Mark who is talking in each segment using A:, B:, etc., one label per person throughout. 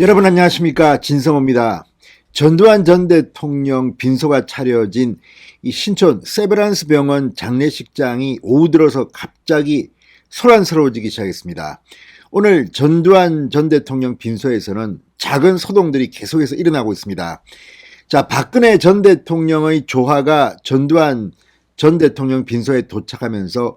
A: 여러분 안녕하십니까, 진성호입니다. 전두환 전 대통령 빈소가 차려진 이 신촌 세브란스 병원 장례식장이 오후 들어서 갑자기 소란스러워지기 시작했습니다. 오늘 전두환 전 대통령 빈소에서는 작은 소동들이 계속해서 일어나고 있습니다. 자, 박근혜 전 대통령의 조화가 전두환 전 대통령 빈소에 도착하면서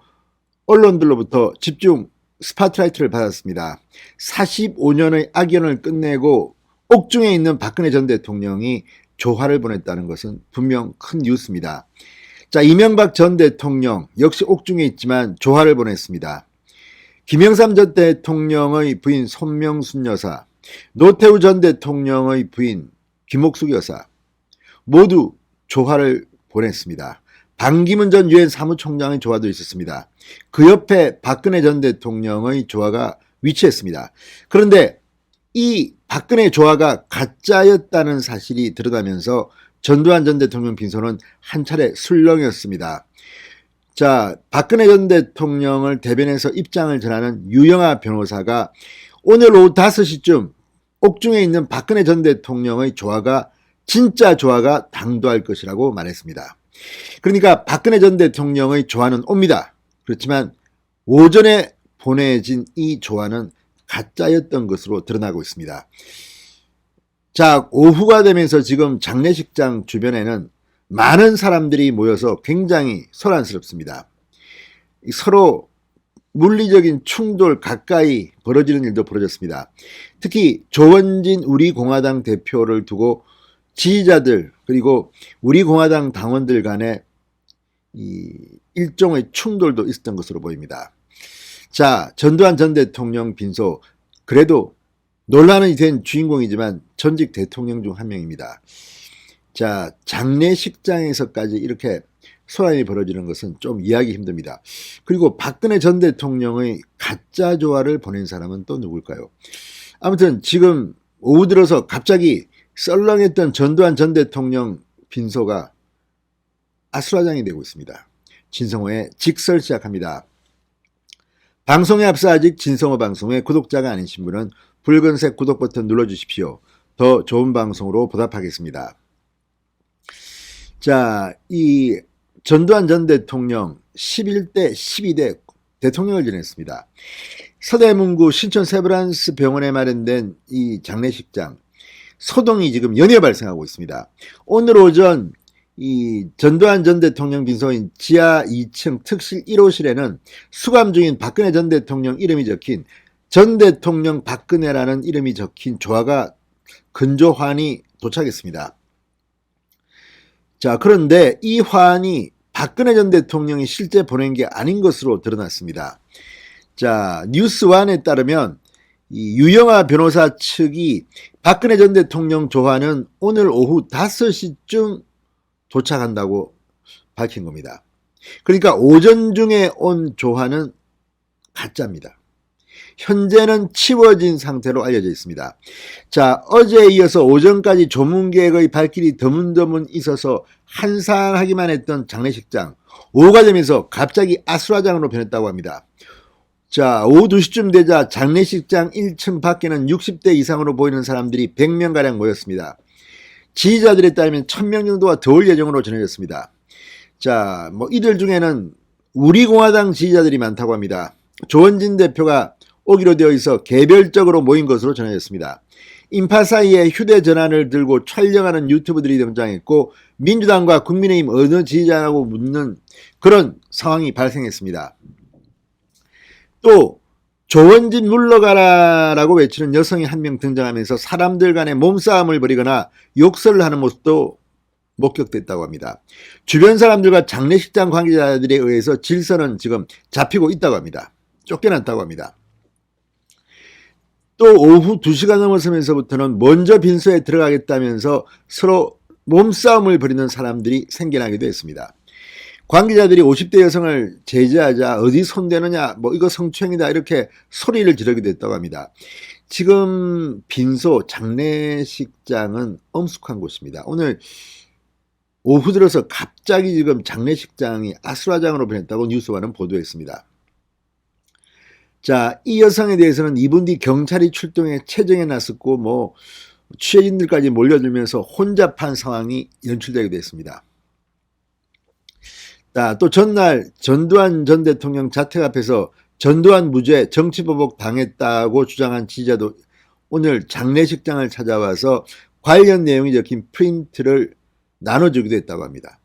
A: 언론들로부터 집중 스파트라이트를 받았습니다. 45년의 악연을 끝내고 옥중에 있는 박근혜 전 대통령이 조화를 보냈다는 것은 분명 큰 뉴스입니다. 자, 이명박 전 대통령 역시 옥중에 있지만 조화를 보냈습니다. 김영삼 전 대통령의 부인 손명순 여사, 노태우 전 대통령의 부인 김옥숙 여사 모두 조화를 보냈습니다. 반기문 전 유엔 사무총장의 조화도 있었습니다. 그 옆에 박근혜 전 대통령의 조화가 위치했습니다. 그런데 이 박근혜 조화가 가짜였다는 사실이 드러나면서 전두환 전 대통령 빈소는 한 차례 술렁였습니다. 자, 박근혜 전 대통령을 대변해서 입장을 전하는 유영아 변호사가 오늘 오후 5시쯤 옥중에 있는 박근혜 전 대통령의 조화가 진짜 조화가 당도할 것이라고 말했습니다. 그러니까 박근혜 전 대통령의 조화는 옵니다. 그렇지만 오전에 보내진 이 조화는 가짜였던 것으로 드러나고 있습니다. 자, 오후가 되면서 지금 장례식장 주변에는 많은 사람들이 모여서 굉장히 소란스럽습니다. 서로 물리적인 충돌 가까이 벌어지는 일도 벌어졌습니다. 특히 조원진 우리공화당 대표를 두고 지지자들 그리고 우리공화당 당원들 간에 일종의 충돌도 있었던 것으로 보입니다. 자, 전두환 전 대통령 빈소, 그래도 논란이 된 주인공이지만 전직 대통령 중 한 명입니다. 자, 장례식장에서까지 이렇게 소란이 벌어지는 것은 좀 이해하기 힘듭니다. 그리고 박근혜 전 대통령의 가짜 조화를 보낸 사람은 또 누굴까요? 아무튼 지금 오후 들어서 갑자기 썰렁했던 전두환 전 대통령 빈소가 아수라장이 되고 있습니다. 진성호의 직설 시작합니다. 방송에 앞서 아직 진성호 방송의 구독자가 아니신 분은 붉은색 구독 버튼 눌러주십시오. 더 좋은 방송으로 보답하겠습니다. 자, 이 전두환 전 대통령 11대 12대 대통령을 지냈습니다. 서대문구 신촌 세브란스 병원에 마련된 이 장례식장, 소동이 지금 연이어 발생하고 있습니다. 오늘 오전 이 전두환 전 대통령 빈소인 지하 2층 특실 1호실에는 수감 중인 박근혜 전 대통령 이름이 적힌 전 대통령 박근혜라는 이름이 적힌 조화가 근조 화환이 도착했습니다. 자, 그런데 이 화환이 박근혜 전 대통령이 실제 보낸 게 아닌 것으로 드러났습니다. 자, 뉴스원에 따르면 이 유영아 변호사 측이 박근혜 전 대통령 조화는 오늘 오후 5시쯤 도착한다고 밝힌 겁니다. 그러니까 오전 중에 온 조화는 가짜입니다. 현재는 치워진 상태로 알려져 있습니다. 자, 어제에 이어서 오전까지 조문객의 발길이 드문드문 있어서 한산하기만 했던 장례식장, 오후가 되면서 갑자기 아수라장으로 변했다고 합니다. 자, 오후 2시쯤 되자 장례식장 1층 밖에는 60대 이상으로 보이는 사람들이 100명가량 모였습니다. 지지자들에 따르면 1000명 정도가 더 올 예정으로 전해졌습니다. 자, 이들 중에는 우리공화당 지지자들이 많다고 합니다. 조원진 대표가 오기로 되어 있어 개별적으로 모인 것으로 전해졌습니다. 인파 사이에 휴대전화를 들고 촬영하는 유튜브들이 등장했고 민주당과 국민의힘 어느 지지자라고 묻는 그런 상황이 발생했습니다. 또 조원진 물러가라라고 외치는 여성이 한 명 등장하면서 사람들 간의 몸싸움을 벌이거나 욕설을 하는 모습도 목격됐다고 합니다. 주변 사람들과 장례식장 관계자들에 의해서 질서는 지금 잡히고 있다고 합니다. 쫓겨났다고 합니다. 또 오후 2시가 넘어서면서부터는 먼저 빈소에 들어가겠다면서 서로 몸싸움을 벌이는 사람들이 생겨나기도 했습니다. 관계자들이 50대 여성을 제지하자 어디 손대느냐, 이거 성추행이다 이렇게 소리를 지르기도 했다고 합니다. 지금 빈소 장례식장은 엄숙한 곳입니다. 오늘 오후 들어서 갑자기 지금 장례식장이 아수라장으로 변했다고 뉴스와는 보도했습니다. 자, 이 여성에 대해서는 2분 뒤 경찰이 출동해 체정에 나섰고 뭐 취재진들까지 몰려들면서 혼잡한 상황이 연출되기도 했습니다. 자, 또 전날 전두환 전 대통령 자택 앞에서 전두환 무죄 정치보복 당했다고 주장한 지지자도 오늘 장례식장을 찾아와서 관련 내용이 적힌 프린트를 나눠주기도 했다고 합니다.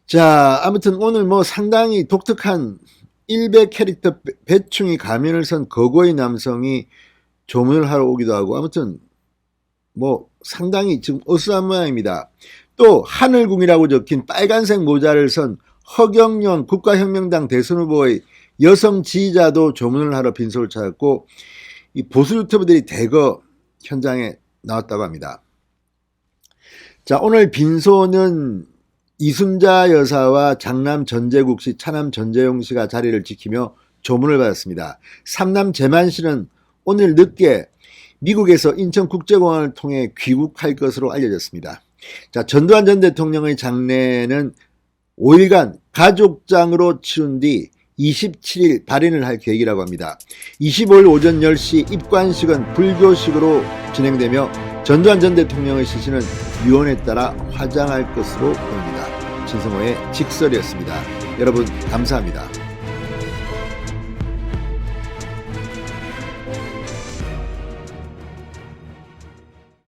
A: 자, 아무튼 오늘 뭐 상당히 독특한 100캐릭터 배충이 가면을 선 거거의 남성이 조문을 하러 오기도 하고, 아무튼 뭐 상당히 지금 어수선한 모양입니다. 또 하늘궁이라고 적힌 빨간색 모자를 선 허경영 국가혁명당 대선 후보의 여성 지지자도 조문을 하러 빈소를 찾았고, 이 보수 유튜버들이 대거 현장에 나왔다고 합니다. 자, 오늘 빈소는 이순자 여사와 장남 전재국 씨, 차남 전재용 씨가 자리를 지키며 조문을 받았습니다. 삼남 재만 씨는 오늘 늦게 미국에서 인천국제공항을 통해 귀국할 것으로 알려졌습니다. 자, 전두환 전 대통령의 장례는 5일간 가족장으로 치른 뒤 27일 발인을 할 계획이라고 합니다. 25일 오전 10시 입관식은 불교식으로 진행되며 전두환 전 대통령의 시신은 유언에 따라 화장할 것으로 보입니다. 진성호의 직설이었습니다. 여러분 감사합니다.